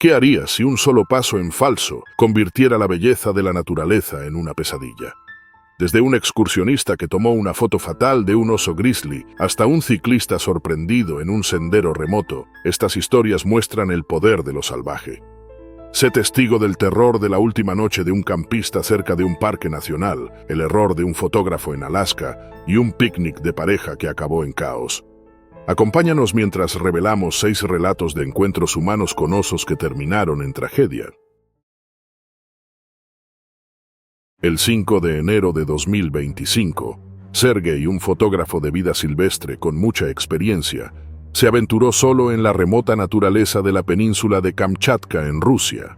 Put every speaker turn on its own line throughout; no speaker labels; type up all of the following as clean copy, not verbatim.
¿Qué haría si un solo paso en falso convirtiera la belleza de la naturaleza en una pesadilla? Desde un excursionista que tomó una foto fatal de un oso grizzly hasta un ciclista sorprendido en un sendero remoto, estas historias muestran el poder de lo salvaje. Sé testigo del terror de la última noche de un campista cerca de un parque nacional, el error de un fotógrafo en Alaska y un picnic de pareja que acabó en caos. Acompáñanos mientras revelamos 6 relatos de encuentros humanos con osos que terminaron en tragedia. El 5 de enero de 2025, Sergey, un fotógrafo de vida silvestre con mucha experiencia, se aventuró solo en la remota naturaleza de la península de Kamchatka en Rusia.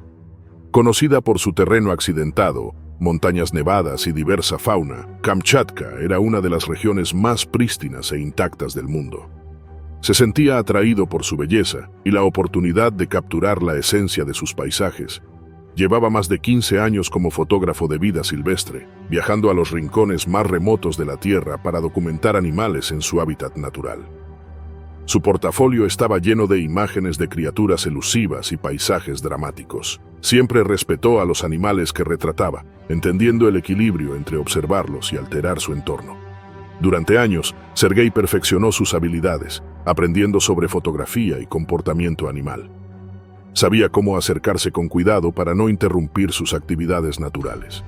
Conocida por su terreno accidentado, montañas nevadas y diversa fauna, Kamchatka era una de las regiones más prístinas e intactas del mundo. Se sentía atraído por su belleza y la oportunidad de capturar la esencia de sus paisajes. Llevaba más de 15 años como fotógrafo de vida silvestre, viajando a los rincones más remotos de la Tierra para documentar animales en su hábitat natural. Su portafolio estaba lleno de imágenes de criaturas elusivas y paisajes dramáticos. Siempre respetó a los animales que retrataba, entendiendo el equilibrio entre observarlos y alterar su entorno. Durante años, Sergey perfeccionó sus habilidades, aprendiendo sobre fotografía y comportamiento animal. Sabía cómo acercarse con cuidado para no interrumpir sus actividades naturales.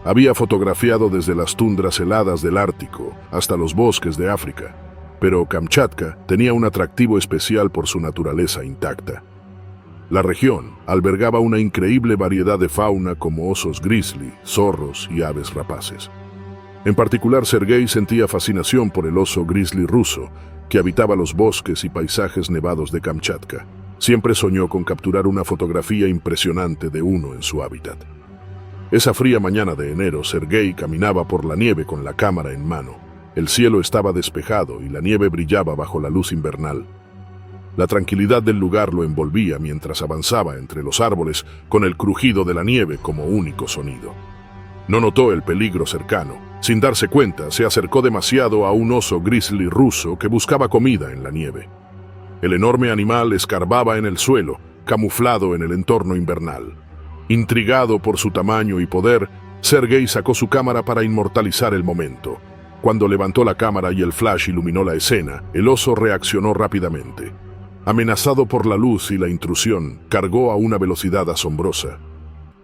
Había fotografiado desde las tundras heladas del Ártico hasta los bosques de África, pero Kamchatka tenía un atractivo especial por su naturaleza intacta. La región albergaba una increíble variedad de fauna como osos grizzly, zorros y aves rapaces. En particular, Sergey sentía fascinación por el oso grizzly ruso, que habitaba los bosques y paisajes nevados de Kamchatka. Siempre soñó con capturar una fotografía impresionante de uno en su hábitat. Esa fría mañana de enero, Sergey caminaba por la nieve con la cámara en mano. El cielo estaba despejado y la nieve brillaba bajo la luz invernal. La tranquilidad del lugar lo envolvía mientras avanzaba entre los árboles con el crujido de la nieve como único sonido. No notó el peligro cercano. Sin darse cuenta, se acercó demasiado a un oso grizzly ruso que buscaba comida en la nieve. El enorme animal escarbaba en el suelo, camuflado en el entorno invernal. Intrigado por su tamaño y poder, Sergey sacó su cámara para inmortalizar el momento. Cuando levantó la cámara y el flash iluminó la escena, el oso reaccionó rápidamente. Amenazado por la luz y la intrusión, cargó a una velocidad asombrosa.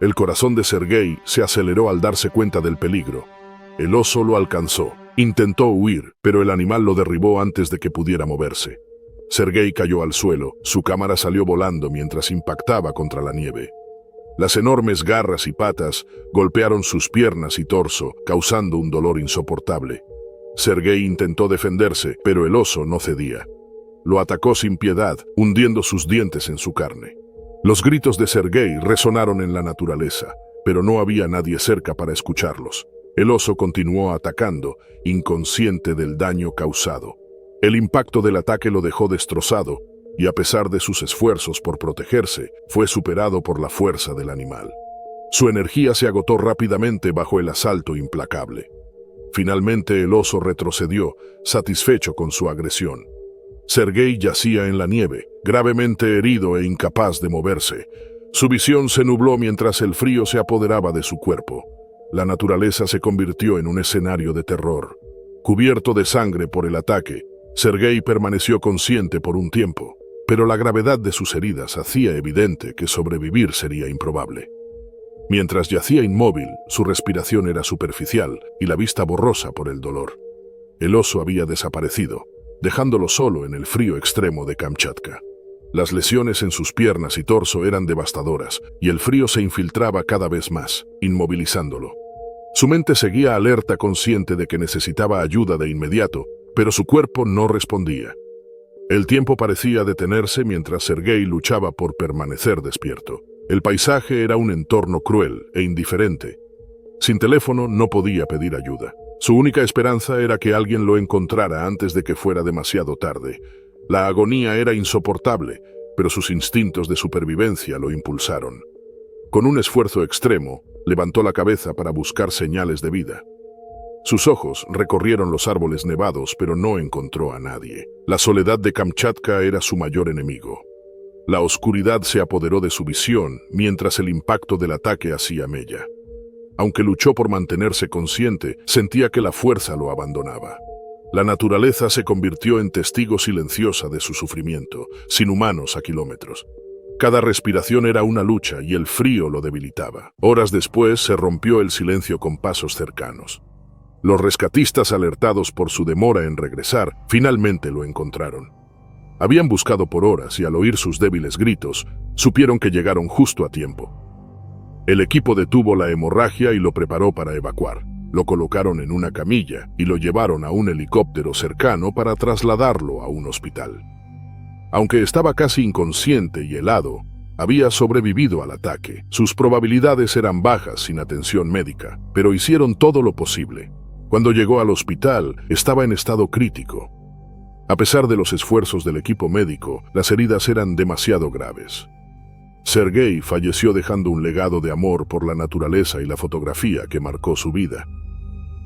El corazón de Sergey se aceleró al darse cuenta del peligro. El oso lo alcanzó. Intentó huir, pero el animal lo derribó antes de que pudiera moverse. Sergey cayó al suelo, su cámara salió volando mientras impactaba contra la nieve. Las enormes garras y patas golpearon sus piernas y torso, causando un dolor insoportable. Sergey intentó defenderse, pero el oso no cedía. Lo atacó sin piedad, hundiendo sus dientes en su carne. Los gritos de Sergey resonaron en la naturaleza, pero no había nadie cerca para escucharlos. El oso continuó atacando, inconsciente del daño causado. El impacto del ataque lo dejó destrozado, y a pesar de sus esfuerzos por protegerse, fue superado por la fuerza del animal. Su energía se agotó rápidamente bajo el asalto implacable. Finalmente el oso retrocedió, satisfecho con su agresión. Sergey yacía en la nieve, gravemente herido e incapaz de moverse. Su visión se nubló mientras el frío se apoderaba de su cuerpo. La naturaleza se convirtió en un escenario de terror. Cubierto de sangre por el ataque, Sergey permaneció consciente por un tiempo, pero la gravedad de sus heridas hacía evidente que sobrevivir sería improbable. Mientras yacía inmóvil, su respiración era superficial y la vista borrosa por el dolor. El oso había desaparecido, dejándolo solo en el frío extremo de Kamchatka. Las lesiones en sus piernas y torso eran devastadoras, y el frío se infiltraba cada vez más, inmovilizándolo. Su mente seguía alerta, consciente de que necesitaba ayuda de inmediato, pero su cuerpo no respondía. El tiempo parecía detenerse mientras Sergey luchaba por permanecer despierto. El paisaje era un entorno cruel e indiferente. Sin teléfono no podía pedir ayuda. Su única esperanza era que alguien lo encontrara antes de que fuera demasiado tarde. La agonía era insoportable, pero sus instintos de supervivencia lo impulsaron. Con un esfuerzo extremo, levantó la cabeza para buscar señales de vida. Sus ojos recorrieron los árboles nevados, pero no encontró a nadie. La soledad de Kamchatka era su mayor enemigo. La oscuridad se apoderó de su visión mientras el impacto del ataque hacía mella. Aunque luchó por mantenerse consciente, sentía que la fuerza lo abandonaba. La naturaleza se convirtió en testigo silenciosa de su sufrimiento, sin humanos a kilómetros. Cada respiración era una lucha y el frío lo debilitaba. Horas después se rompió el silencio con pasos cercanos. Los rescatistas, alertados por su demora en regresar, finalmente lo encontraron. Habían buscado por horas y al oír sus débiles gritos, supieron que llegaron justo a tiempo. El equipo detuvo la hemorragia y lo preparó para evacuar. Lo colocaron en una camilla y lo llevaron a un helicóptero cercano para trasladarlo a un hospital. Aunque estaba casi inconsciente y helado, había sobrevivido al ataque. Sus probabilidades eran bajas sin atención médica, pero hicieron todo lo posible. Cuando llegó al hospital, estaba en estado crítico. A pesar de los esfuerzos del equipo médico, las heridas eran demasiado graves. Sergei falleció dejando un legado de amor por la naturaleza y la fotografía que marcó su vida.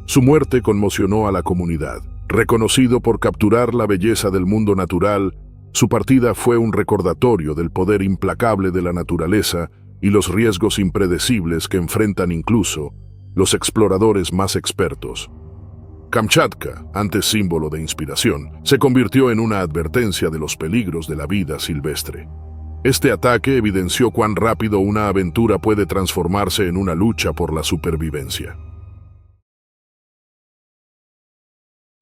Su muerte conmocionó a la comunidad. Reconocido por capturar la belleza del mundo natural, su partida fue un recordatorio del poder implacable de la naturaleza y los riesgos impredecibles que enfrentan incluso los exploradores más expertos. Kamchatka, antes símbolo de inspiración, se convirtió en una advertencia de los peligros de la vida silvestre. Este ataque evidenció cuán rápido una aventura puede transformarse en una lucha por la supervivencia.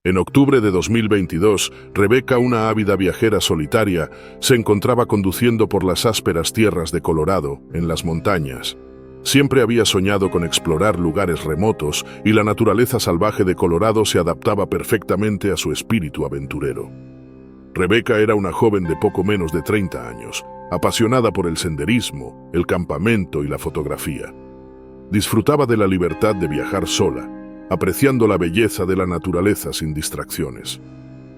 En octubre de 2022, Rebecca, una ávida viajera solitaria, se encontraba conduciendo por las ásperas tierras de Colorado, en las montañas. Siempre había soñado con explorar lugares remotos y la naturaleza salvaje de Colorado se adaptaba perfectamente a su espíritu aventurero. Rebecca era una joven de poco menos de 30 años, apasionada por el senderismo, el campamento y la fotografía. Disfrutaba de la libertad de viajar sola, apreciando la belleza de la naturaleza sin distracciones.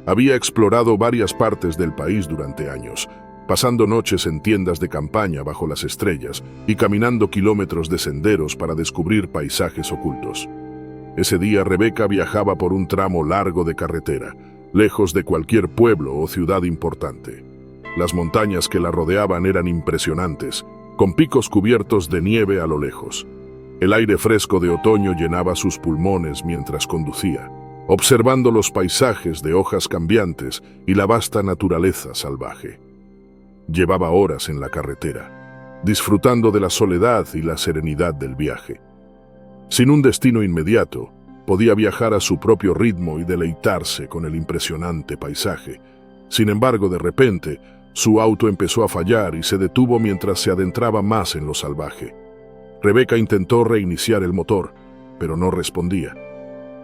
Había explorado varias partes del país durante años, pasando noches en tiendas de campaña bajo las estrellas y caminando kilómetros de senderos para descubrir paisajes ocultos. Ese día Rebecca viajaba por un tramo largo de carretera, lejos de cualquier pueblo o ciudad importante. Las montañas que la rodeaban eran impresionantes, con picos cubiertos de nieve a lo lejos. El aire fresco de otoño llenaba sus pulmones mientras conducía, observando los paisajes de hojas cambiantes y la vasta naturaleza salvaje. Llevaba horas en la carretera, disfrutando de la soledad y la serenidad del viaje. Sin un destino inmediato, podía viajar a su propio ritmo y deleitarse con el impresionante paisaje. Sin embargo, de repente, su auto empezó a fallar y se detuvo mientras se adentraba más en lo salvaje. Rebecca intentó reiniciar el motor, pero no respondía.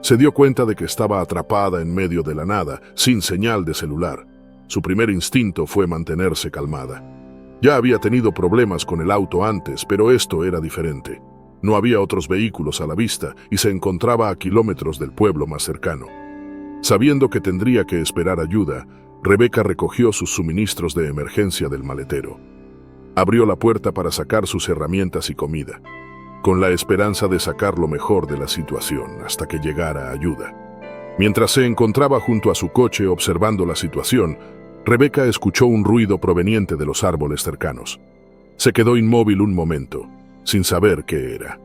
Se dio cuenta de que estaba atrapada en medio de la nada, sin señal de celular. Su primer instinto fue mantenerse calmada. Ya había tenido problemas con el auto antes, pero esto era diferente. No había otros vehículos a la vista y se encontraba a kilómetros del pueblo más cercano. Sabiendo que tendría que esperar ayuda, Rebecca recogió sus suministros de emergencia del maletero. Abrió la puerta para sacar sus herramientas y comida, con la esperanza de sacar lo mejor de la situación hasta que llegara ayuda. Mientras se encontraba junto a su coche observando la situación, Rebecca escuchó un ruido proveniente de los árboles cercanos. Se quedó inmóvil un momento, sin saber qué era.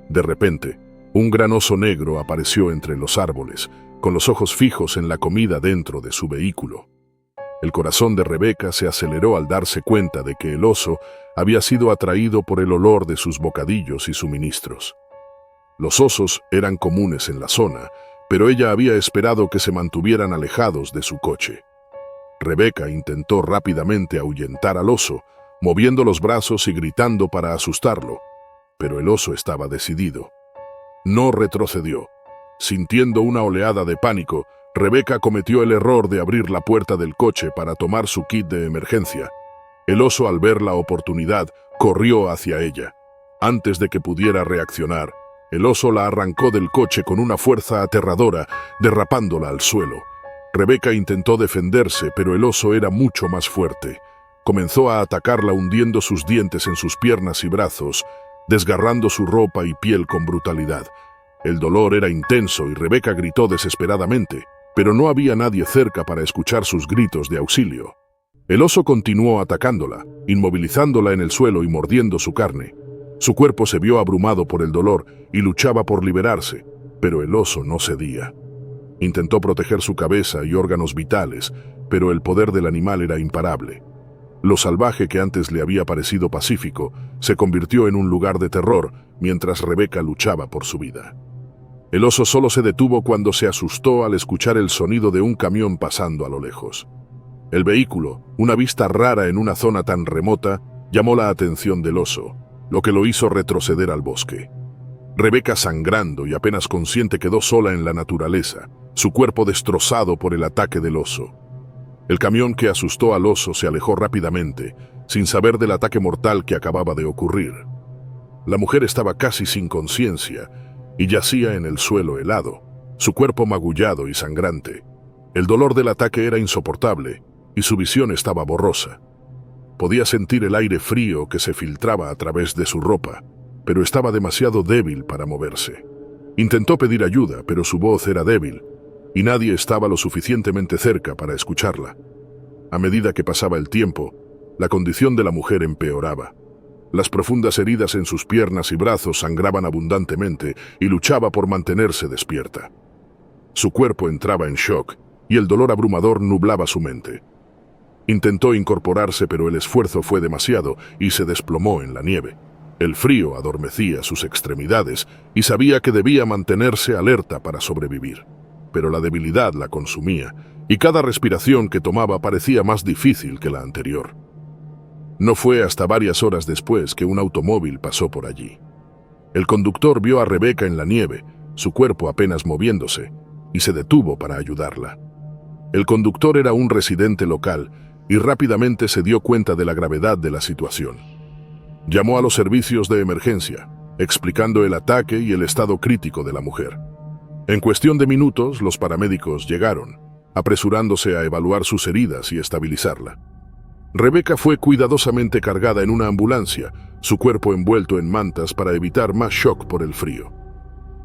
De repente, un gran oso negro apareció entre los árboles, con los ojos fijos en la comida dentro de su vehículo. El corazón de Rebecca se aceleró al darse cuenta de que el oso había sido atraído por el olor de sus bocadillos y suministros. Los osos eran comunes en la zona, pero ella había esperado que se mantuvieran alejados de su coche. Rebecca intentó rápidamente ahuyentar al oso, moviendo los brazos y gritando para asustarlo, pero el oso estaba decidido. No retrocedió. Sintiendo una oleada de pánico, Rebecca cometió el error de abrir la puerta del coche para tomar su kit de emergencia. El oso, al ver la oportunidad, corrió hacia ella. Antes de que pudiera reaccionar, el oso la arrancó del coche con una fuerza aterradora, derrapándola al suelo. Rebecca intentó defenderse, pero el oso era mucho más fuerte. Comenzó a atacarla hundiendo sus dientes en sus piernas y brazos, desgarrando su ropa y piel con brutalidad. El dolor era intenso y Rebecca gritó desesperadamente, pero no había nadie cerca para escuchar sus gritos de auxilio. El oso continuó atacándola, inmovilizándola en el suelo y mordiendo su carne. Su cuerpo se vio abrumado por el dolor y luchaba por liberarse, pero el oso no cedía. Intentó proteger su cabeza y órganos vitales, pero el poder del animal era imparable. Lo salvaje que antes le había parecido pacífico se convirtió en un lugar de terror mientras Rebeca luchaba por su vida. El oso solo se detuvo cuando se asustó al escuchar el sonido de un camión pasando a lo lejos. El vehículo, una vista rara en una zona tan remota, llamó la atención del oso, lo que lo hizo retroceder al bosque. Rebeca, sangrando y apenas consciente, quedó sola en la naturaleza, su cuerpo destrozado por el ataque del oso. El camión que asustó al oso se alejó rápidamente, sin saber del ataque mortal que acababa de ocurrir. La mujer estaba casi sin conciencia y yacía en el suelo helado, su cuerpo magullado y sangrante. El dolor del ataque era insoportable y su visión estaba borrosa. Podía sentir el aire frío que se filtraba a través de su ropa, pero estaba demasiado débil para moverse. Intentó pedir ayuda, pero su voz era débil, y nadie estaba lo suficientemente cerca para escucharla. A medida que pasaba el tiempo, la condición de la mujer empeoraba. Las profundas heridas en sus piernas y brazos sangraban abundantemente y luchaba por mantenerse despierta. Su cuerpo entraba en shock y el dolor abrumador nublaba su mente. Intentó incorporarse, pero el esfuerzo fue demasiado y se desplomó en la nieve. El frío adormecía sus extremidades y sabía que debía mantenerse alerta para sobrevivir. Pero la debilidad la consumía y cada respiración que tomaba parecía más difícil que la anterior. No fue hasta varias horas después que un automóvil pasó por allí. El conductor vio a Rebeca en la nieve, su cuerpo apenas moviéndose, y se detuvo para ayudarla. El conductor era un residente local y rápidamente se dio cuenta de la gravedad de la situación. Llamó a los servicios de emergencia, explicando el ataque y el estado crítico de la mujer. En cuestión de minutos, los paramédicos llegaron, apresurándose a evaluar sus heridas y estabilizarla. Rebeca fue cuidadosamente cargada en una ambulancia, su cuerpo envuelto en mantas para evitar más shock por el frío.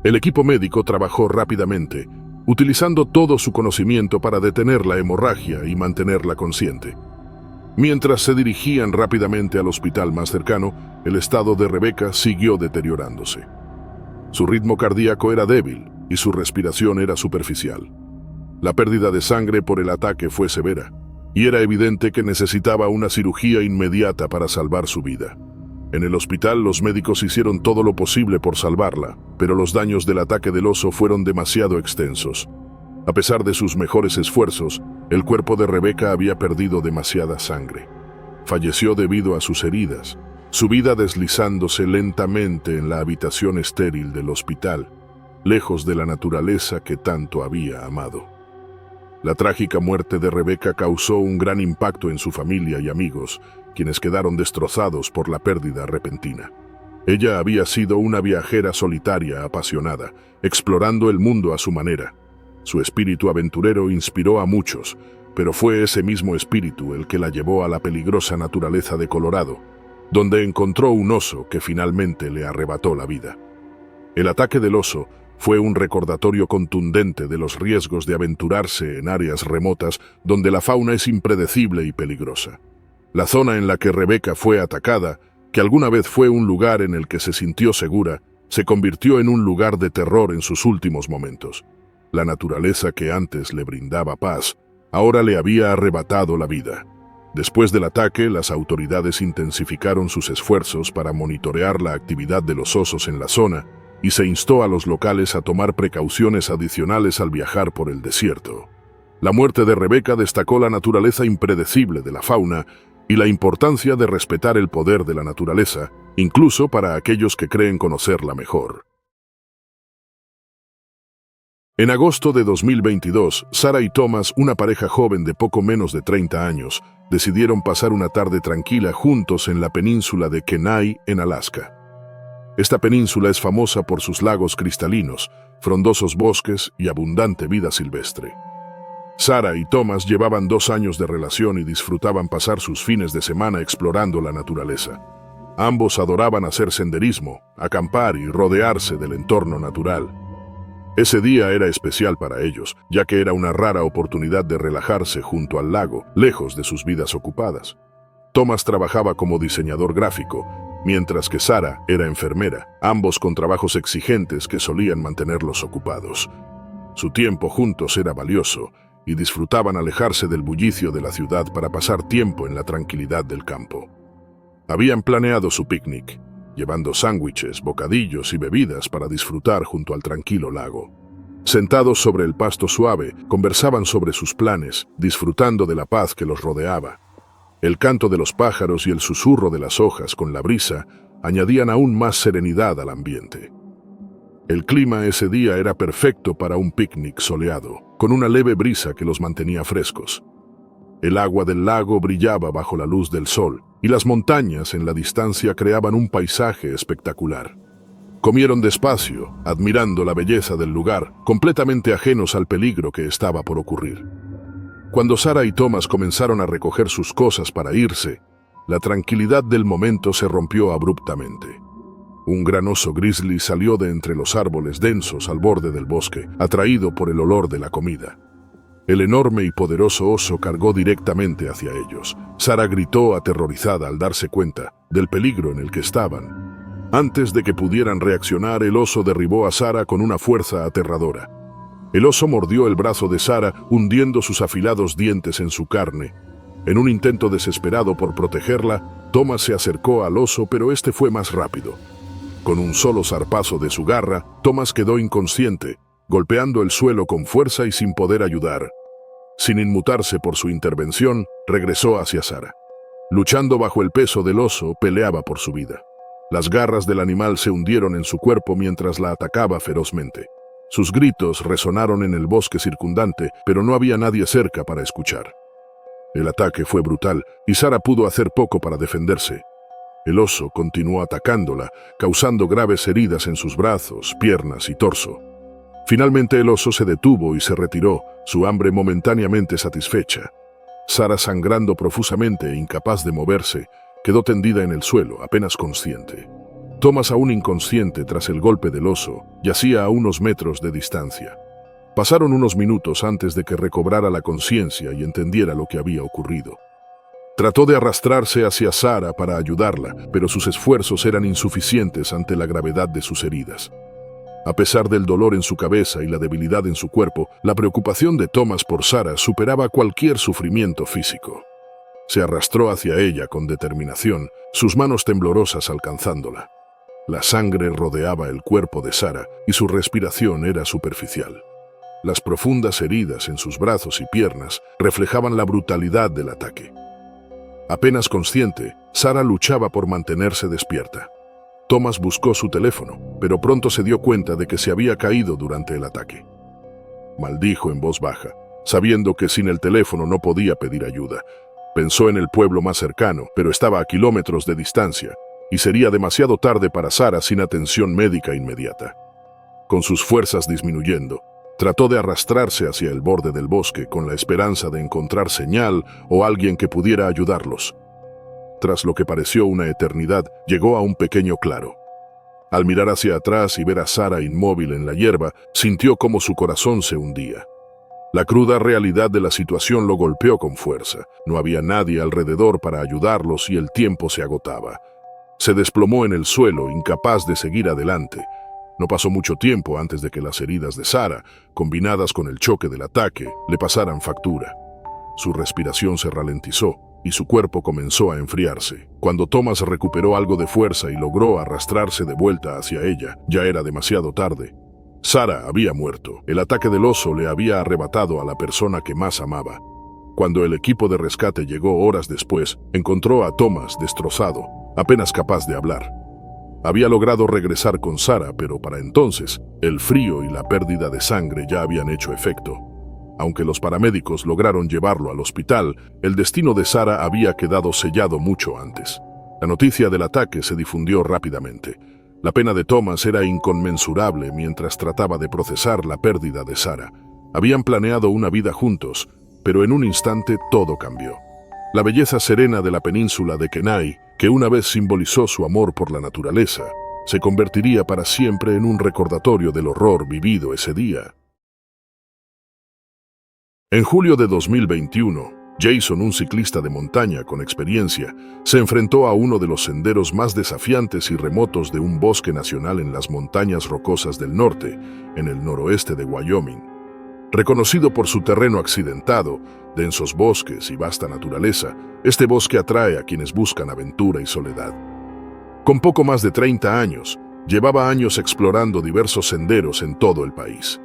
El equipo médico trabajó rápidamente, utilizando todo su conocimiento para detener la hemorragia y mantenerla consciente. Mientras se dirigían rápidamente al hospital más cercano, el estado de Rebeca siguió deteriorándose. Su ritmo cardíaco era débil y su respiración era superficial. La pérdida de sangre por el ataque fue severa, y era evidente que necesitaba una cirugía inmediata para salvar su vida. En el hospital los médicos hicieron todo lo posible por salvarla, pero los daños del ataque del oso fueron demasiado extensos. A pesar de sus mejores esfuerzos, el cuerpo de Rebeca había perdido demasiada sangre. Falleció debido a sus heridas, su vida deslizándose lentamente en la habitación estéril del hospital, lejos de la naturaleza que tanto había amado. La trágica muerte de Rebeca causó un gran impacto en su familia y amigos, quienes quedaron destrozados por la pérdida repentina. Ella había sido una viajera solitaria apasionada, explorando el mundo a su manera. Su espíritu aventurero inspiró a muchos, pero fue ese mismo espíritu el que la llevó a la peligrosa naturaleza de Colorado, donde encontró un oso que finalmente le arrebató la vida. El ataque del oso fue un recordatorio contundente de los riesgos de aventurarse en áreas remotas donde la fauna es impredecible y peligrosa. La zona en la que Rebeca fue atacada, que alguna vez fue un lugar en el que se sintió segura, se convirtió en un lugar de terror en sus últimos momentos. La naturaleza que antes le brindaba paz, ahora le había arrebatado la vida. Después del ataque, las autoridades intensificaron sus esfuerzos para monitorear la actividad de los osos en la zona y se instó a los locales a tomar precauciones adicionales al viajar por el desierto. La muerte de Rebeca destacó la naturaleza impredecible de la fauna y la importancia de respetar el poder de la naturaleza, incluso para aquellos que creen conocerla mejor. En agosto de 2022, Sarah y Thomas, una pareja joven de poco menos de 30 años, decidieron pasar una tarde tranquila juntos en la península de Kenai, en Alaska. Esta península es famosa por sus lagos cristalinos, frondosos bosques y abundante vida silvestre. Sarah y Thomas llevaban 2 años de relación y disfrutaban pasar sus fines de semana explorando la naturaleza. Ambos adoraban hacer senderismo, acampar y rodearse del entorno natural. Ese día era especial para ellos, ya que era una rara oportunidad de relajarse junto al lago, lejos de sus vidas ocupadas. Thomas trabajaba como diseñador gráfico, mientras que Sarah era enfermera, ambos con trabajos exigentes que solían mantenerlos ocupados. Su tiempo juntos era valioso, y disfrutaban alejarse del bullicio de la ciudad para pasar tiempo en la tranquilidad del campo. Habían planeado su picnic, llevando sándwiches, bocadillos y bebidas para disfrutar junto al tranquilo lago. Sentados sobre el pasto suave, conversaban sobre sus planes, disfrutando de la paz que los rodeaba. El canto de los pájaros y el susurro de las hojas con la brisa añadían aún más serenidad al ambiente. El clima ese día era perfecto para un picnic soleado, con una leve brisa que los mantenía frescos. El agua del lago brillaba bajo la luz del sol, y las montañas en la distancia creaban un paisaje espectacular. Comieron despacio, admirando la belleza del lugar, completamente ajenos al peligro que estaba por ocurrir. Cuando Sarah y Thomas comenzaron a recoger sus cosas para irse, la tranquilidad del momento se rompió abruptamente. Un gran oso grizzly salió de entre los árboles densos al borde del bosque, atraído por el olor de la comida. El enorme y poderoso oso cargó directamente hacia ellos. Sarah gritó aterrorizada al darse cuenta del peligro en el que estaban. Antes de que pudieran reaccionar, el oso derribó a Sarah con una fuerza aterradora. El oso mordió el brazo de Sarah, hundiendo sus afilados dientes en su carne. En un intento desesperado por protegerla, Thomas se acercó al oso, pero este fue más rápido. Con un solo zarpazo de su garra, Thomas quedó inconsciente, golpeando el suelo con fuerza y sin poder ayudar. Sin inmutarse por su intervención, regresó hacia Sarah. Luchando bajo el peso del oso, peleaba por su vida. Las garras del animal se hundieron en su cuerpo mientras la atacaba ferozmente. Sus gritos resonaron en el bosque circundante, pero no había nadie cerca para escuchar. El ataque fue brutal, y Sarah pudo hacer poco para defenderse. El oso continuó atacándola, causando graves heridas en sus brazos, piernas y torso. Finalmente el oso se detuvo y se retiró, su hambre momentáneamente satisfecha. Sarah, sangrando profusamente e incapaz de moverse, quedó tendida en el suelo, apenas consciente. Thomas, aún inconsciente tras el golpe del oso, yacía a unos metros de distancia. Pasaron unos minutos antes de que recobrara la conciencia y entendiera lo que había ocurrido. Trató de arrastrarse hacia Sarah para ayudarla, pero sus esfuerzos eran insuficientes ante la gravedad de sus heridas. A pesar del dolor en su cabeza y la debilidad en su cuerpo, la preocupación de Thomas por Sarah superaba cualquier sufrimiento físico. Se arrastró hacia ella con determinación, sus manos temblorosas alcanzándola. La sangre rodeaba el cuerpo de Sarah y su respiración era superficial. Las profundas heridas en sus brazos y piernas reflejaban la brutalidad del ataque. Apenas consciente, Sarah luchaba por mantenerse despierta. Thomas buscó su teléfono, pero pronto se dio cuenta de que se había caído durante el ataque. Maldijo en voz baja, sabiendo que sin el teléfono no podía pedir ayuda. Pensó en el pueblo más cercano, pero estaba a kilómetros de distancia, y sería demasiado tarde para Sarah sin atención médica inmediata. Con sus fuerzas disminuyendo, trató de arrastrarse hacia el borde del bosque con la esperanza de encontrar señal o alguien que pudiera ayudarlos. Tras lo que pareció una eternidad, llegó a un pequeño claro. Al mirar hacia atrás y ver a Sarah inmóvil en la hierba, sintió como su corazón se hundía. La cruda realidad de la situación lo golpeó con fuerza. No había nadie alrededor para ayudarlos y el tiempo se agotaba. Se desplomó en el suelo, incapaz de seguir adelante. No pasó mucho tiempo antes de que las heridas de Sarah, combinadas con el choque del ataque, le pasaran factura. Su respiración se ralentizó y su cuerpo comenzó a enfriarse. Cuando Thomas recuperó algo de fuerza y logró arrastrarse de vuelta hacia ella, ya era demasiado tarde. Sarah había muerto. El ataque del oso le había arrebatado a la persona que más amaba. Cuando el equipo de rescate llegó horas después, encontró a Thomas destrozado, apenas capaz de hablar. Había logrado regresar con Sarah, pero para entonces, el frío y la pérdida de sangre ya habían hecho efecto. Aunque los paramédicos lograron llevarlo al hospital, el destino de Sarah había quedado sellado mucho antes. La noticia del ataque se difundió rápidamente. La pena de Thomas era inconmensurable mientras trataba de procesar la pérdida de Sarah. Habían planeado una vida juntos, pero en un instante todo cambió. La belleza serena de la península de Kenai, que una vez simbolizó su amor por la naturaleza, se convertiría para siempre en un recordatorio del horror vivido ese día. En julio de 2021, Jason, un ciclista de montaña con experiencia, se enfrentó a uno de los senderos más desafiantes y remotos de un bosque nacional en las montañas rocosas del norte, en el noroeste de Wyoming. Reconocido por su terreno accidentado, densos bosques y vasta naturaleza, este bosque atrae a quienes buscan aventura y soledad. Con poco más de 30 años, llevaba años explorando diversos senderos en todo el país.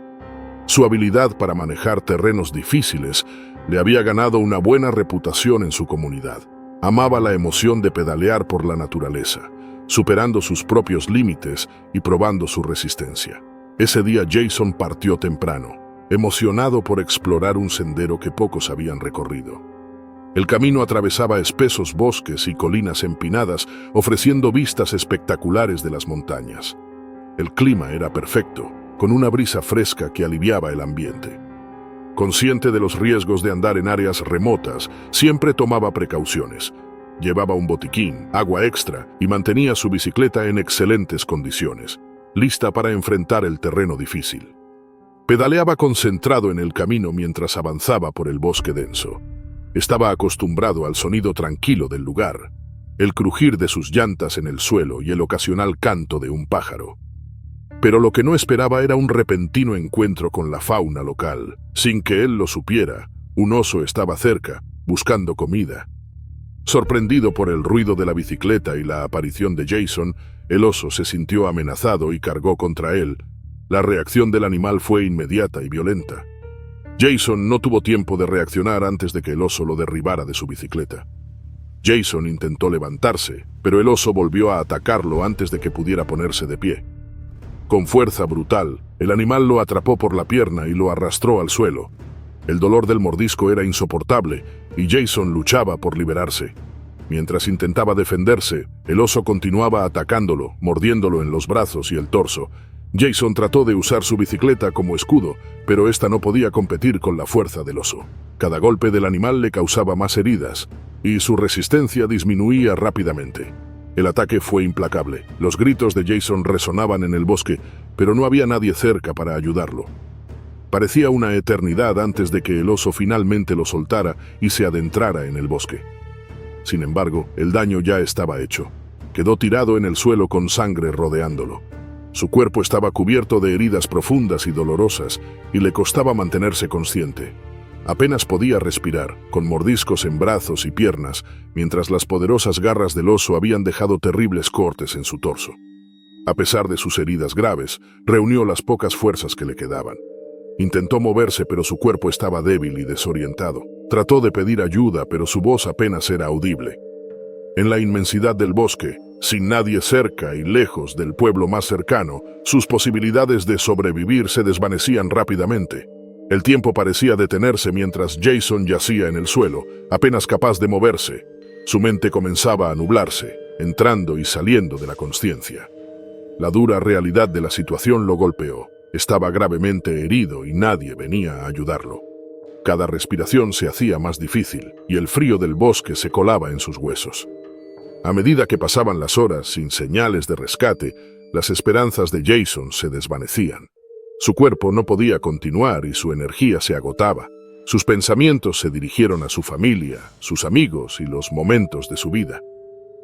Su habilidad para manejar terrenos difíciles le había ganado una buena reputación en su comunidad. Amaba la emoción de pedalear por la naturaleza, superando sus propios límites y probando su resistencia. Ese día Jason partió temprano, emocionado por explorar un sendero que pocos habían recorrido. El camino atravesaba espesos bosques y colinas empinadas, ofreciendo vistas espectaculares de las montañas. El clima era perfecto, con una brisa fresca que aliviaba el ambiente. Consciente de los riesgos de andar en áreas remotas, siempre tomaba precauciones. Llevaba un botiquín, agua extra y mantenía su bicicleta en excelentes condiciones, lista para enfrentar el terreno difícil. Pedaleaba concentrado en el camino mientras avanzaba por el bosque denso. Estaba acostumbrado al sonido tranquilo del lugar, el crujir de sus llantas en el suelo y el ocasional canto de un pájaro. Pero lo que no esperaba era un repentino encuentro con la fauna local. Sin que él lo supiera, un oso estaba cerca, buscando comida. Sorprendido por el ruido de la bicicleta y la aparición de Jason, el oso se sintió amenazado y cargó contra él. La reacción del animal fue inmediata y violenta. Jason no tuvo tiempo de reaccionar antes de que el oso lo derribara de su bicicleta. Jason intentó levantarse, pero el oso volvió a atacarlo antes de que pudiera ponerse de pie. Con fuerza brutal, el animal lo atrapó por la pierna y lo arrastró al suelo. El dolor del mordisco era insoportable y Jason luchaba por liberarse. Mientras intentaba defenderse, el oso continuaba atacándolo, mordiéndolo en los brazos y el torso. Jason trató de usar su bicicleta como escudo, pero esta no podía competir con la fuerza del oso. Cada golpe del animal le causaba más heridas, y su resistencia disminuía rápidamente. El ataque fue implacable. Los gritos de Jason resonaban en el bosque, pero no había nadie cerca para ayudarlo. Parecía una eternidad antes de que el oso finalmente lo soltara y se adentrara en el bosque. Sin embargo, el daño ya estaba hecho. Quedó tirado en el suelo con sangre rodeándolo. Su cuerpo estaba cubierto de heridas profundas y dolorosas, y le costaba mantenerse consciente. Apenas podía respirar, con mordiscos en brazos y piernas, mientras las poderosas garras del oso habían dejado terribles cortes en su torso. A pesar de sus heridas graves, reunió las pocas fuerzas que le quedaban. Intentó moverse, pero su cuerpo estaba débil y desorientado. Trató de pedir ayuda, pero su voz apenas era audible. En la inmensidad del bosque, sin nadie cerca y lejos del pueblo más cercano, sus posibilidades de sobrevivir se desvanecían rápidamente. El tiempo parecía detenerse mientras Jason yacía en el suelo, apenas capaz de moverse. Su mente comenzaba a nublarse, entrando y saliendo de la consciencia. La dura realidad de la situación lo golpeó. Estaba gravemente herido y nadie venía a ayudarlo. Cada respiración se hacía más difícil y el frío del bosque se colaba en sus huesos. A medida que pasaban las horas sin señales de rescate, las esperanzas de Jason se desvanecían. Su cuerpo no podía continuar y su energía se agotaba. Sus pensamientos se dirigieron a su familia, sus amigos y los momentos de su vida.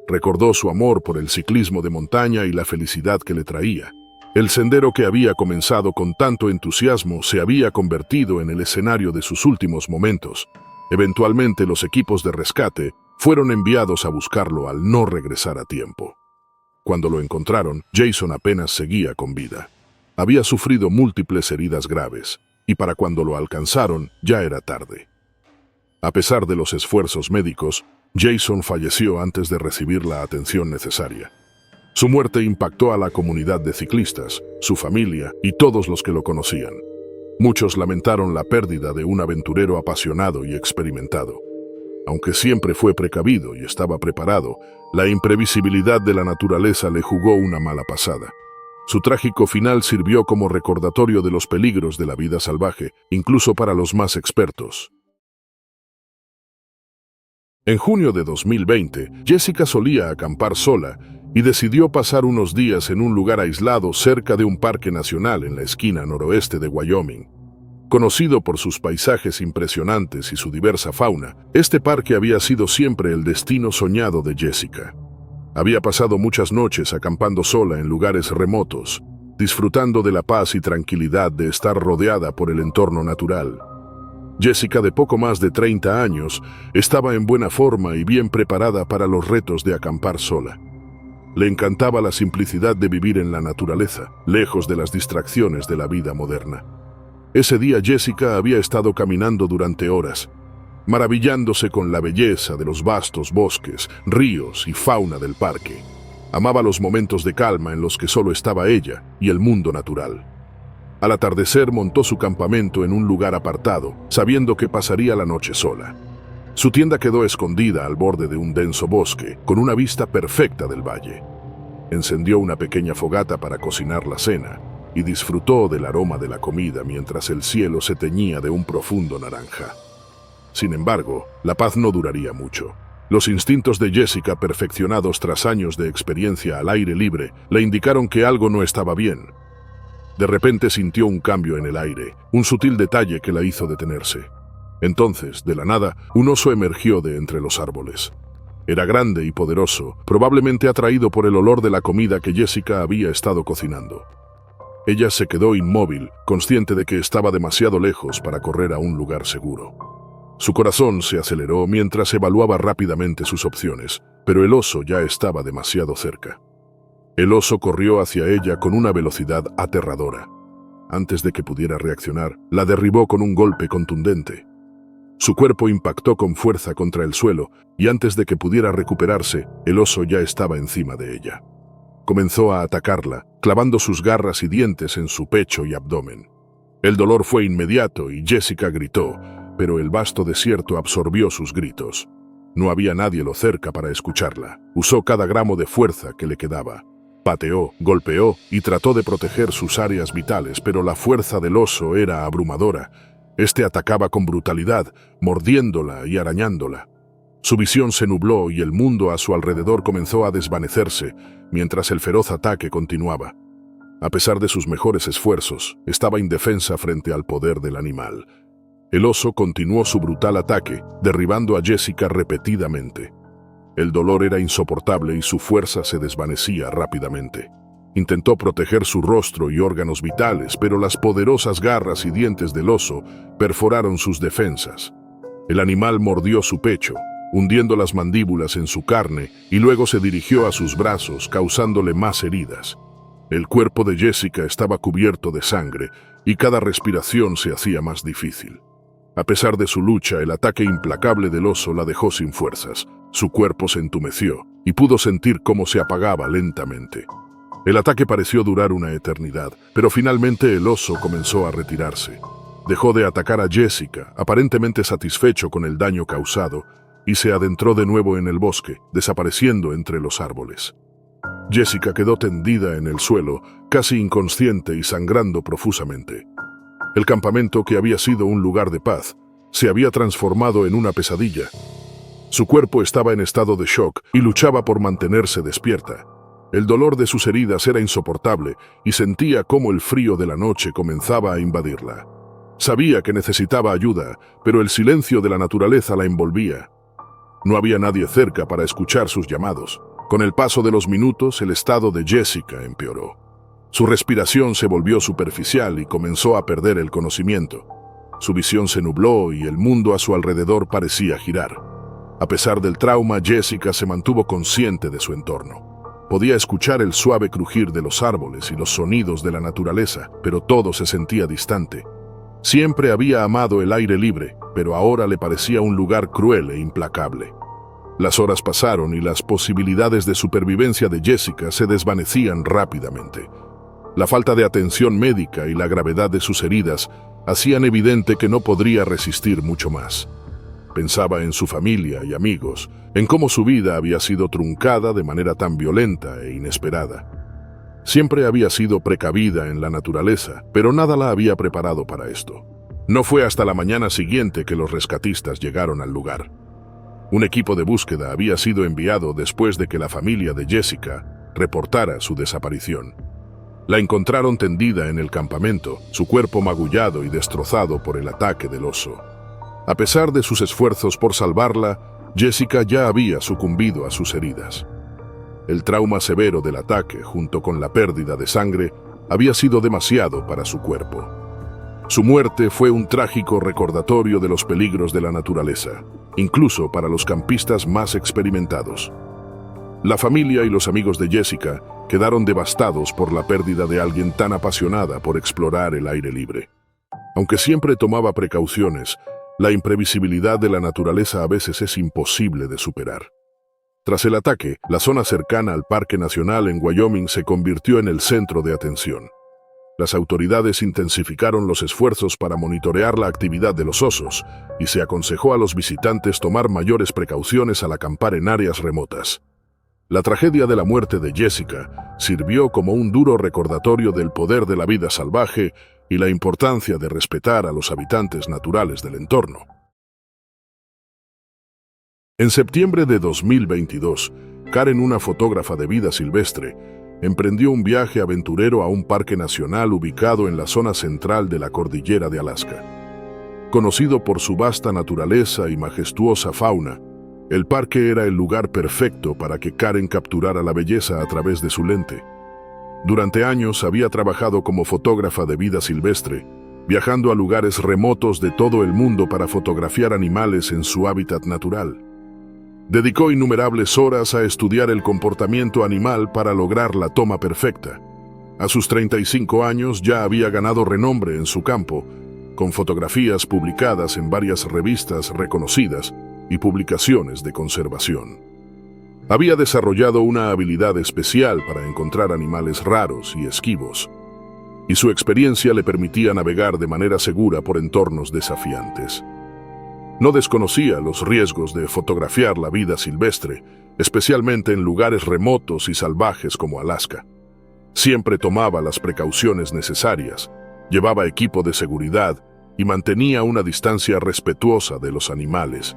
Recordó su amor por el ciclismo de montaña y la felicidad que le traía. El sendero que había comenzado con tanto entusiasmo se había convertido en el escenario de sus últimos momentos. Eventualmente los equipos de rescate fueron enviados a buscarlo al no regresar a tiempo. Cuando lo encontraron, Jason apenas seguía con vida. Había sufrido múltiples heridas graves, y para cuando lo alcanzaron ya era tarde. A pesar de los esfuerzos médicos, Jason falleció antes de recibir la atención necesaria. Su muerte impactó a la comunidad de ciclistas, su familia y todos los que lo conocían. Muchos lamentaron la pérdida de un aventurero apasionado y experimentado. Aunque siempre fue precavido y estaba preparado, la imprevisibilidad de la naturaleza le jugó una mala pasada. Su trágico final sirvió como recordatorio de los peligros de la vida salvaje, incluso para los más expertos. En junio de 2020, Jessica solía acampar sola y decidió pasar unos días en un lugar aislado cerca de un parque nacional en la esquina noroeste de Wyoming. Conocido por sus paisajes impresionantes y su diversa fauna, este parque había sido siempre el destino soñado de Jessica. Había pasado muchas noches acampando sola en lugares remotos, disfrutando de la paz y tranquilidad de estar rodeada por el entorno natural. Jessica, de poco más de 30 años, estaba en buena forma y bien preparada para los retos de acampar sola. Le encantaba la simplicidad de vivir en la naturaleza, lejos de las distracciones de la vida moderna. Ese día Jessica había estado caminando durante horas, maravillándose con la belleza de los vastos bosques, ríos y fauna del parque. Amaba los momentos de calma en los que solo estaba ella y el mundo natural. Al atardecer montó su campamento en un lugar apartado, sabiendo que pasaría la noche sola. Su tienda quedó escondida al borde de un denso bosque, con una vista perfecta del valle. Encendió una pequeña fogata para cocinar la cena y disfrutó del aroma de la comida mientras el cielo se teñía de un profundo naranja. Sin embargo, la paz no duraría mucho. Los instintos de Jessica, perfeccionados tras años de experiencia al aire libre, le indicaron que algo no estaba bien. De repente sintió un cambio en el aire, un sutil detalle que la hizo detenerse. Entonces, de la nada, un oso emergió de entre los árboles. Era grande y poderoso, probablemente atraído por el olor de la comida que Jessica había estado cocinando. Ella se quedó inmóvil, consciente de que estaba demasiado lejos para correr a un lugar seguro. Su corazón se aceleró mientras evaluaba rápidamente sus opciones, pero el oso ya estaba demasiado cerca. El oso corrió hacia ella con una velocidad aterradora. Antes de que pudiera reaccionar, la derribó con un golpe contundente. Su cuerpo impactó con fuerza contra el suelo y antes de que pudiera recuperarse, el oso ya estaba encima de ella. Comenzó a atacarla, clavando sus garras y dientes en su pecho y abdomen. El dolor fue inmediato y Jessica gritó, pero el vasto desierto absorbió sus gritos. No había nadie lo cerca para escucharla. Usó cada gramo de fuerza que le quedaba. Pateó, golpeó y trató de proteger sus áreas vitales, pero la fuerza del oso era abrumadora. Este atacaba con brutalidad, mordiéndola y arañándola. Su visión se nubló y el mundo a su alrededor comenzó a desvanecerse, mientras el feroz ataque continuaba. A pesar de sus mejores esfuerzos, estaba indefensa frente al poder del animal. El oso continuó su brutal ataque, derribando a Jessica repetidamente. El dolor era insoportable y su fuerza se desvanecía rápidamente. Intentó proteger su rostro y órganos vitales, pero las poderosas garras y dientes del oso perforaron sus defensas. El animal mordió su pecho, hundiendo las mandíbulas en su carne, y luego se dirigió a sus brazos, causándole más heridas. El cuerpo de Jessica estaba cubierto de sangre, y cada respiración se hacía más difícil. A pesar de su lucha, el ataque implacable del oso la dejó sin fuerzas. Su cuerpo se entumeció, y pudo sentir cómo se apagaba lentamente. El ataque pareció durar una eternidad, pero finalmente el oso comenzó a retirarse. Dejó de atacar a Jessica, aparentemente satisfecho con el daño causado, y se adentró de nuevo en el bosque, desapareciendo entre los árboles. Jessica quedó tendida en el suelo, casi inconsciente y sangrando profusamente. El campamento, que había sido un lugar de paz, se había transformado en una pesadilla. Su cuerpo estaba en estado de shock y luchaba por mantenerse despierta. El dolor de sus heridas era insoportable y sentía cómo el frío de la noche comenzaba a invadirla. Sabía que necesitaba ayuda, pero el silencio de la naturaleza la envolvía. No había nadie cerca para escuchar sus llamados. Con el paso de los minutos, el estado de Jessica empeoró. Su respiración se volvió superficial y comenzó a perder el conocimiento. Su visión se nubló y el mundo a su alrededor parecía girar. A pesar del trauma, Jessica se mantuvo consciente de su entorno. Podía escuchar el suave crujir de los árboles y los sonidos de la naturaleza, pero todo se sentía distante. Siempre había amado el aire libre, pero ahora le parecía un lugar cruel e implacable. Las horas pasaron y las posibilidades de supervivencia de Jessica se desvanecían rápidamente. La falta de atención médica y la gravedad de sus heridas hacían evidente que no podría resistir mucho más. Pensaba en su familia y amigos, en cómo su vida había sido truncada de manera tan violenta e inesperada. Siempre había sido precavida en la naturaleza, pero nada la había preparado para esto. No fue hasta la mañana siguiente que los rescatistas llegaron al lugar. Un equipo de búsqueda había sido enviado después de que la familia de Jessica reportara su desaparición. La encontraron tendida en el campamento, su cuerpo magullado y destrozado por el ataque del oso. A pesar de sus esfuerzos por salvarla, Jessica ya había sucumbido a sus heridas. El trauma severo del ataque, junto con la pérdida de sangre, había sido demasiado para su cuerpo. Su muerte fue un trágico recordatorio de los peligros de la naturaleza, incluso para los campistas más experimentados. La familia y los amigos de Jessica quedaron devastados por la pérdida de alguien tan apasionada por explorar el aire libre. Aunque siempre tomaba precauciones, la imprevisibilidad de la naturaleza a veces es imposible de superar. Tras el ataque, la zona cercana al Parque Nacional en Wyoming se convirtió en el centro de atención. Las autoridades intensificaron los esfuerzos para monitorear la actividad de los osos y se aconsejó a los visitantes tomar mayores precauciones al acampar en áreas remotas. La tragedia de la muerte de Jessica sirvió como un duro recordatorio del poder de la vida salvaje y la importancia de respetar a los habitantes naturales del entorno. En septiembre de 2022, Karen, una fotógrafa de vida silvestre, emprendió un viaje aventurero a un parque nacional ubicado en la zona central de la cordillera de Alaska. Conocido por su vasta naturaleza y majestuosa fauna, el parque era el lugar perfecto para que Karen capturara la belleza a través de su lente. Durante años había trabajado como fotógrafa de vida silvestre, viajando a lugares remotos de todo el mundo para fotografiar animales en su hábitat natural. Dedicó innumerables horas a estudiar el comportamiento animal para lograr la toma perfecta. A sus 35 años ya había ganado renombre en su campo, con fotografías publicadas en varias revistas reconocidas y publicaciones de conservación. Había desarrollado una habilidad especial para encontrar animales raros y esquivos, y su experiencia le permitía navegar de manera segura por entornos desafiantes. No desconocía los riesgos de fotografiar la vida silvestre, especialmente en lugares remotos y salvajes como Alaska. Siempre tomaba las precauciones necesarias, llevaba equipo de seguridad y mantenía una distancia respetuosa de los animales.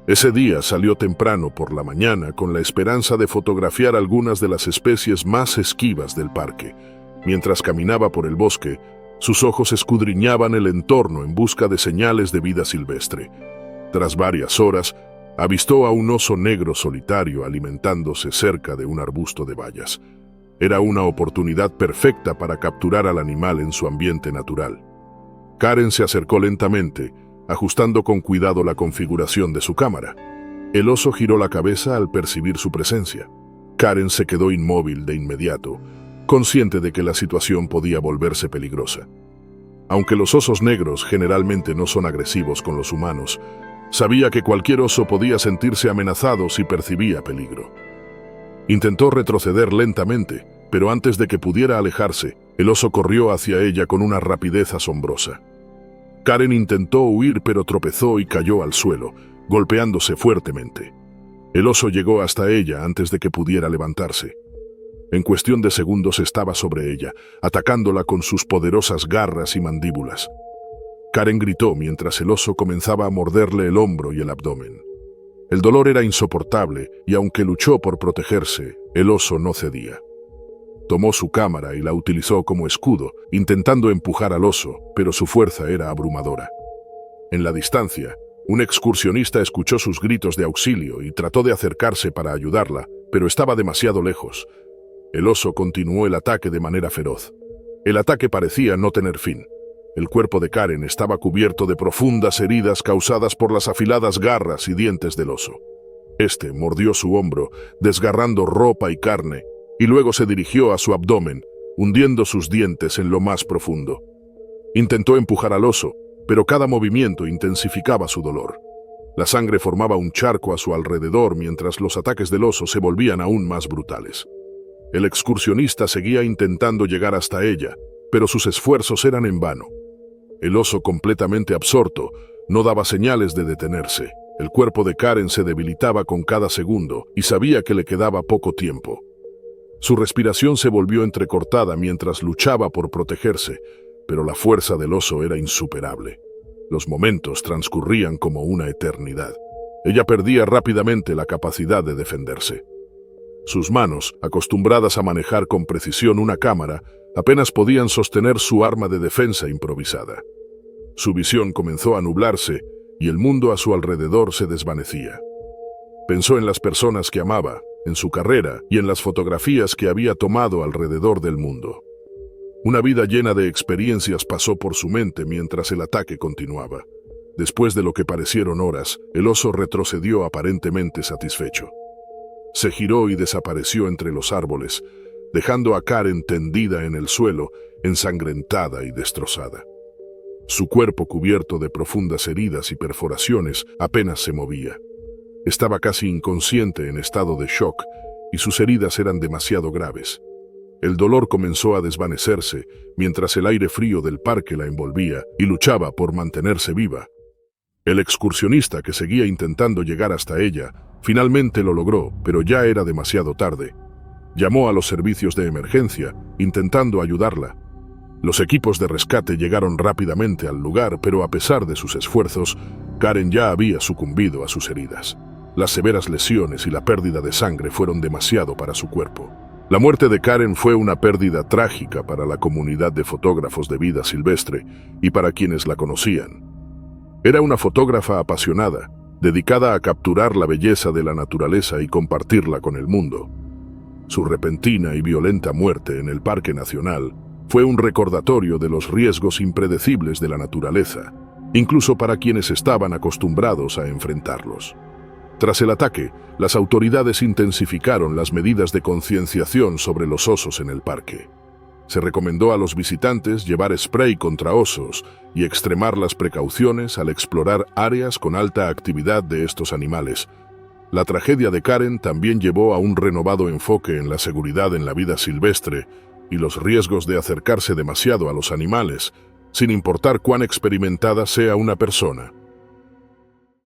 Ese día salió temprano por la mañana con la esperanza de fotografiar algunas de las especies más esquivas del parque. Mientras caminaba por el bosque, sus ojos escudriñaban el entorno en busca de señales de vida silvestre. Tras varias horas, avistó a un oso negro solitario alimentándose cerca de un arbusto de bayas. Era una oportunidad perfecta para capturar al animal en su ambiente natural. Karen se acercó lentamente, ajustando con cuidado la configuración de su cámara. El oso giró la cabeza al percibir su presencia. Karen se quedó inmóvil de inmediato, consciente de que la situación podía volverse peligrosa. Aunque los osos negros generalmente no son agresivos con los humanos, sabía que cualquier oso podía sentirse amenazado si percibía peligro. Intentó retroceder lentamente, pero antes de que pudiera alejarse, el oso corrió hacia ella con una rapidez asombrosa. Karen intentó huir pero tropezó y cayó al suelo, golpeándose fuertemente. El oso llegó hasta ella antes de que pudiera levantarse. En cuestión de segundos estaba sobre ella, atacándola con sus poderosas garras y mandíbulas. Karen gritó mientras el oso comenzaba a morderle el hombro y el abdomen. El dolor era insoportable y aunque luchó por protegerse, el oso no cedía. Tomó su cámara y la utilizó como escudo, intentando empujar al oso, pero su fuerza era abrumadora. En la distancia, un excursionista escuchó sus gritos de auxilio y trató de acercarse para ayudarla, pero estaba demasiado lejos. El oso continuó el ataque de manera feroz. El ataque parecía no tener fin. El cuerpo de Karen estaba cubierto de profundas heridas causadas por las afiladas garras y dientes del oso. Este mordió su hombro, desgarrando ropa y carne, y luego se dirigió a su abdomen, hundiendo sus dientes en lo más profundo. Intentó empujar al oso, pero cada movimiento intensificaba su dolor. La sangre formaba un charco a su alrededor mientras los ataques del oso se volvían aún más brutales. El excursionista seguía intentando llegar hasta ella, pero sus esfuerzos eran en vano. El oso, completamente absorto, no daba señales de detenerse. El cuerpo de Karen se debilitaba con cada segundo y sabía que le quedaba poco tiempo. Su respiración se volvió entrecortada mientras luchaba por protegerse, pero la fuerza del oso era insuperable. Los momentos transcurrían como una eternidad. Ella perdía rápidamente la capacidad de defenderse. Sus manos, acostumbradas a manejar con precisión una cámara, apenas podían sostener su arma de defensa improvisada. Su visión comenzó a nublarse y el mundo a su alrededor se desvanecía. Pensó en las personas que amaba, en su carrera y en las fotografías que había tomado alrededor del mundo. Una vida llena de experiencias pasó por su mente mientras el ataque continuaba. Después de lo que parecieron horas, el oso retrocedió aparentemente satisfecho. Se giró y desapareció entre los árboles, dejando a Karen tendida en el suelo, ensangrentada y destrozada. Su cuerpo, cubierto de profundas heridas y perforaciones, apenas se movía. Estaba casi inconsciente en estado de shock y sus heridas eran demasiado graves. El dolor comenzó a desvanecerse mientras el aire frío del parque la envolvía y luchaba por mantenerse viva. El excursionista, que seguía intentando llegar hasta ella, finalmente lo logró, pero ya era demasiado tarde. Llamó a los servicios de emergencia, intentando ayudarla. Los equipos de rescate llegaron rápidamente al lugar, pero a pesar de sus esfuerzos, Karen ya había sucumbido a sus heridas. Las severas lesiones y la pérdida de sangre fueron demasiado para su cuerpo. La muerte de Karen fue una pérdida trágica para la comunidad de fotógrafos de vida silvestre y para quienes la conocían. Era una fotógrafa apasionada, dedicada a capturar la belleza de la naturaleza y compartirla con el mundo. Su repentina y violenta muerte en el Parque Nacional fue un recordatorio de los riesgos impredecibles de la naturaleza, incluso para quienes estaban acostumbrados a enfrentarlos. Tras el ataque, las autoridades intensificaron las medidas de concienciación sobre los osos en el parque. Se recomendó a los visitantes llevar spray contra osos y extremar las precauciones al explorar áreas con alta actividad de estos animales. La tragedia de Karen también llevó a un renovado enfoque en la seguridad en la vida silvestre y los riesgos de acercarse demasiado a los animales, sin importar cuán experimentada sea una persona.